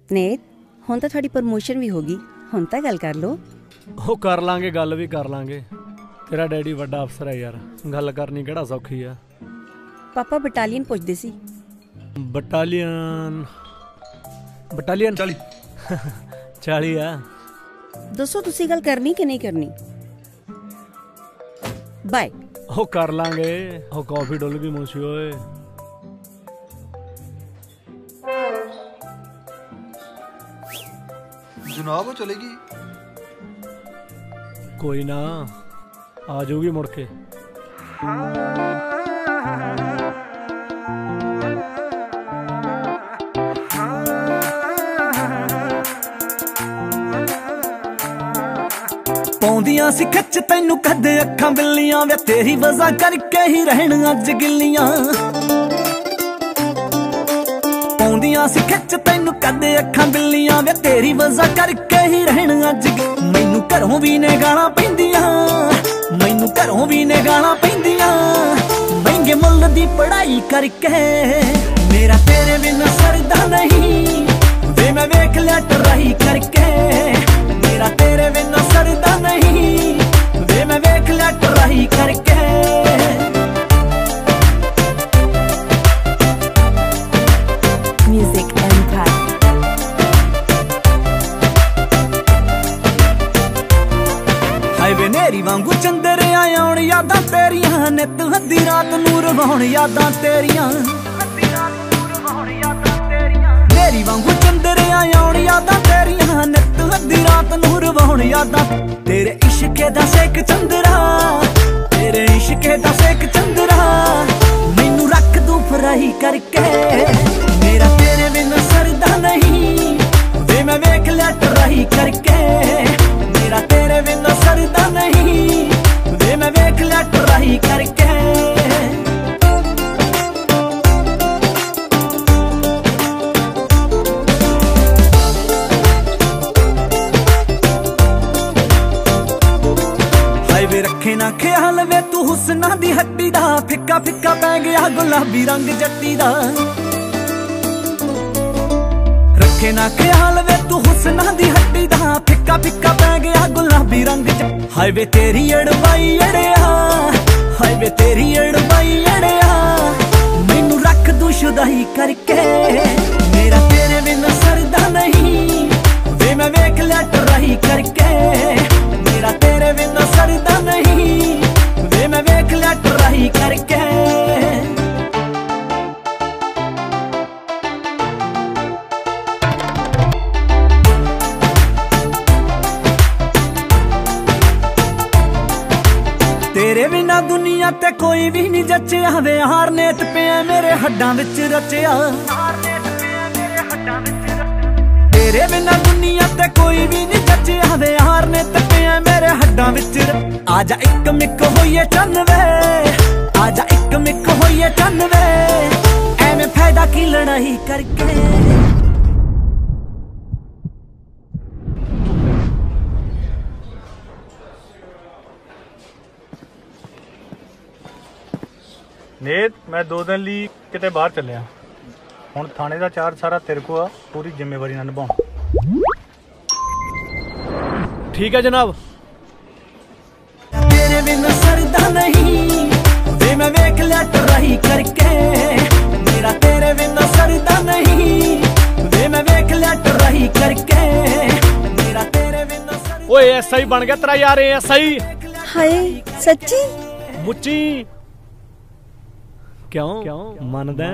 नेत हुण तां तुहाडी प्रमोशन भी होगी, हुण तां गल कर लो। ਉਹ ਕਰ ਲਾਂਗੇ, ਗੱਲ ਵੀ ਕਰ ਲਾਂਗੇ। ਤੇਰਾ ਡੈਡੀ ਵੱਡਾ ਅਫਸਰ ਹੈ ਯਾਰ, ਗੱਲ ਕਰਨੀ ਕਿਹੜਾ ਸੌਖੀ ਆ। पापा बटालियन पुछदे सी। ਬਟਾਲੀਅਨ 40 ਆ। दसो तुसी गल करनी कि नहीं करनी? बाय। ਉਹ ਕਰ ਲਾਂਗੇ। ਉਹ ਕਾਫੀ ਡੁੱਲ ਗਈ ਮੁੰਸ਼ੀ ਓਏ। जनाब वो चलेगी? कोई ना, आ जाऊगी मुड़ के। पौंदियां सी खच तैनू कदे अखां बिल्लियां वे तेरी वजह करके ही रहन अज गिल्लियां। पौंदियां सी खच तैनू कदे अखां बिल्लियां वे तेरी वजह करके ही रहन अज। मैनू घरों भी ने गालां पैंदियां, मैनू घरों भी ने गालां पैंदियां। महंगे मुल्ल दी पढ़ाई करके मेरा तेरे बिना सरदा नहीं। वे मैं वेख लिया टराई करके मेरा तेरे बिना सरदा नहीं। वे मैं वेख लिया टराई करके। Music empire. हाय वे नेरी वांगू चंदरे आउण यादां तेरियां, नित हद्दी रात नूर रवाउण यादां तेरियां। नेरी वांगू चंदरे आउण यादां तेरियां, नित हद्दी रात नूर रवाउण यादां। तेरे इश्के दा सेक चंदरा, तेरे इश्के दा सेक चंदरा। मैनू रख दूं फराई करके मेरा तेरे बिना सरदा नहीं। वे मैं वेख लिया टराई करके मेरा तेरे बिना सरदा नहीं। वे मैं वेख लिया टराई करके। हाय वे रखे ना ख्याल वे तू हुस्ना दी हट्टी दा, फिक्का फिक्का पै गया गुलाबी रंग जट्टी दा। रखे ना ख्याल वे तू हुस्ना दी हट्टी दा, फिक्का फिक्का पै गया गुलाबी रंग। हाय वे तेरी अड़वाई अड़िया, हाय वे तेरी अड़वाई अड़िया। मैनू रख दूं शुदाई करके मेरा तेरे बिना सरदा नहीं। वे मैं वेख लिया टराई करके मेरा तेरे बिना सरदा नहीं। वे मैं वेख लिया टराई करके। तेरे बिना दुनिया ते कोई भी नहीं जचिया। वे हार नेत पिया मेरे हड्डां विच रचिया। तेरे बिना दुनिया ते कोई भी नहीं जचिया। वे हार नेत पिया मेरे हड्डां विच। आजा इक मिक होइए चन्न वे, आजा इक मिक होइए चन्न वे। एवें फायदा की लड़ाई करके। नेत मैं 2 दिन ਲਈ ਕਿਤੇ ਬਾਹਰ ਚੱਲਿਆ। ਹੁਣ ਥਾਣੇ ਦਾ ਚਾਰਜ ਸਾਰਾ ਤੇਰੇ ਕੋ ਆ, ਪੂਰੀ ਜ਼ਿੰਮੇਵਾਰੀ ਨਾਲ ਨਿਭਾਉਂ। ठीक है जनाब। तेरे बिना सरदा नहीं। वे मैं वेख लिया टराई करके मेरा तेरे बिना सरदा नहीं। वे मैं वेख लिया टराई करके मेरा तेरे बिना सरदा। ओए एसआई बन गया तेरा यार, एसआई। हाय सच्ची? मुच्ची क्यों मनदा?